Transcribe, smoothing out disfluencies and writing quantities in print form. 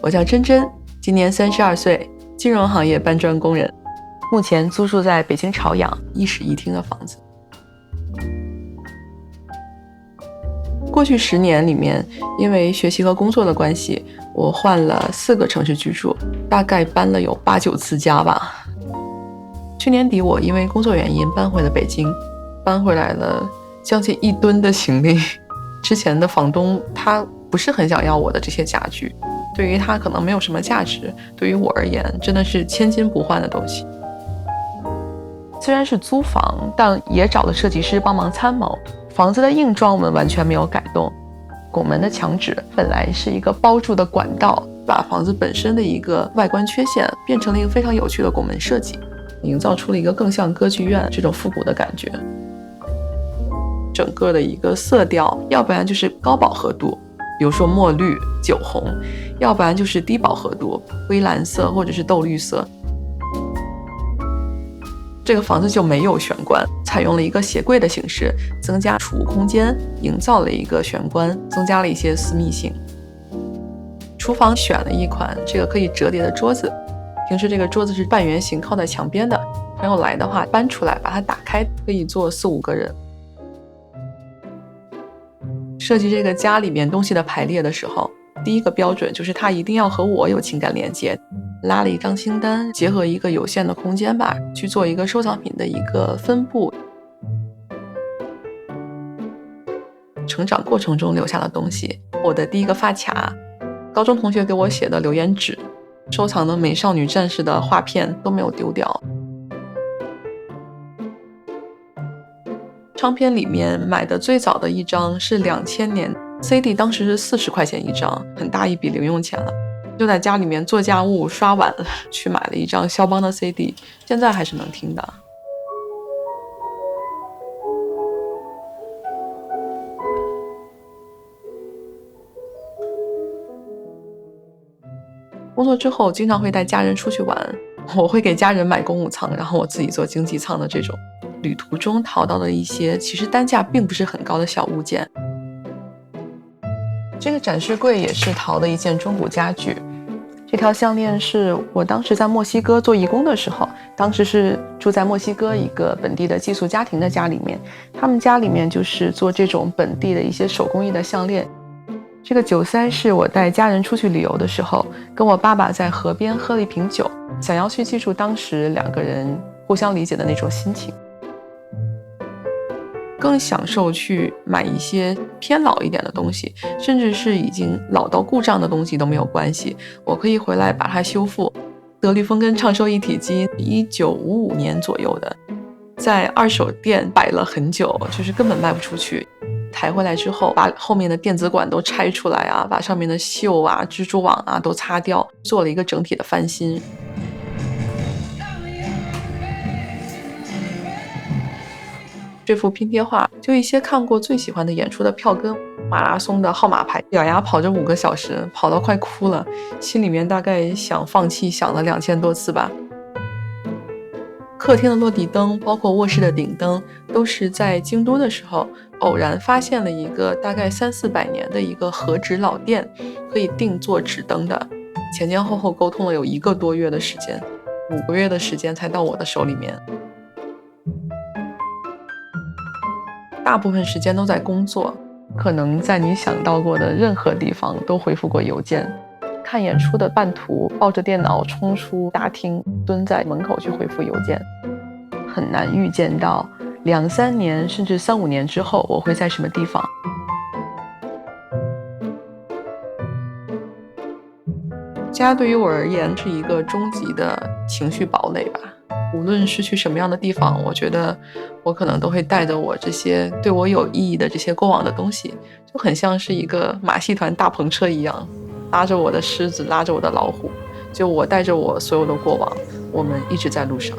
我叫珍珍，今年32岁，金融行业搬砖工人，目前租住在北京朝阳1室1厅的房子。过去10年里面，因为学习和工作的关系，我换了4个城市居住，大概搬了有8、9次家吧。去年底我因为工作原因搬回了北京，搬回来了将近1吨的行李。之前的房东他不是很想要我的这些家具，对于他可能没有什么价值，对于我而言真的是千金不换的东西。虽然是租房，但也找了设计师帮忙参谋，房子的硬装我们完全没有改动。拱门的墙纸本来是一个包住的管道，把房子本身的一个外观缺陷变成了一个非常有趣的拱门设计，营造出了一个更像歌剧院这种复古的感觉。整个的一个色调，要不然就是高饱和度，比如说墨绿、酒红，要不然就是低饱和度，灰蓝色或者是豆绿色。这个房子就没有玄关，采用了一个鞋柜的形式，增加储物空间，营造了一个玄关，增加了一些私密性。厨房选了一款这个可以折叠的桌子，平时这个桌子是半圆形靠在墙边的，朋友来的话搬出来把它打开，可以坐4、5个人。设计这个家里面东西的排列的时候，第一个标准就是它一定要和我有情感连接，拉了一张清单，结合一个有限的空间吧，去做一个收藏品的一个分布。成长过程中留下的东西，我的第一个发卡，高中同学给我写的留言纸，收藏的美少女战士的画片都没有丢掉。唱片里面买的最早的一张是2000年 CD， 当时是40块钱一张，很大一笔零用钱了。就在家里面做家务刷碗去买了一张肖邦的 CD， 现在还是能听的。工作之后经常会带家人出去玩，我会给家人买公务舱，然后我自己做经济舱的这种。旅途中淘到的一些其实单价并不是很高的小物件。这个展示柜也是淘的一件中古家具，这条项链是我当时在墨西哥做义工的时候，当时是住在墨西哥一个本地的寄宿家庭的家里面，他们家里面就是做这种本地的一些手工艺的项链。这个酒塞是我带家人出去旅游的时候，跟我爸爸在河边喝了一瓶酒，想要去记住当时2个人互相理解的那种心情。更享受去买一些偏老一点的东西，甚至是已经老到故障的东西都没有关系，我可以回来把它修复。德律风根唱收一体机1955年左右的，在二手店摆了很久，就是根本卖不出去。抬回来之后，把后面的电子管都拆出来啊，把上面的锈啊、蜘蛛网啊都擦掉，做了一个整体的翻新。这幅拼贴画就一些看过最喜欢的演出的票根，马拉松的号码牌，咬牙跑着5个小时，跑到快哭了，心里面大概想放弃想了2000多次吧。客厅的落地灯，包括卧室的顶灯，都是在京都的时候偶然发现了一个大概300、400年的一个和纸老店，可以定做纸灯的。前前后后沟通了有1个多月的时间，5个月的时间才到我的手里面。大部分时间都在工作，可能在你想到过的任何地方都回复过邮件。看演出的半途抱着电脑冲出大厅，蹲在门口去回复邮件。很难预见到2、3年甚至3、5年之后我会在什么地方。家对于我而言是一个终极的情绪堡垒吧。无论是去什么样的地方，我觉得我可能都会带着我这些对我有意义的这些过往的东西，就很像是一个马戏团大篷车一样，拉着我的狮子，拉着我的老虎，就我带着我所有的过往，我们一直在路上。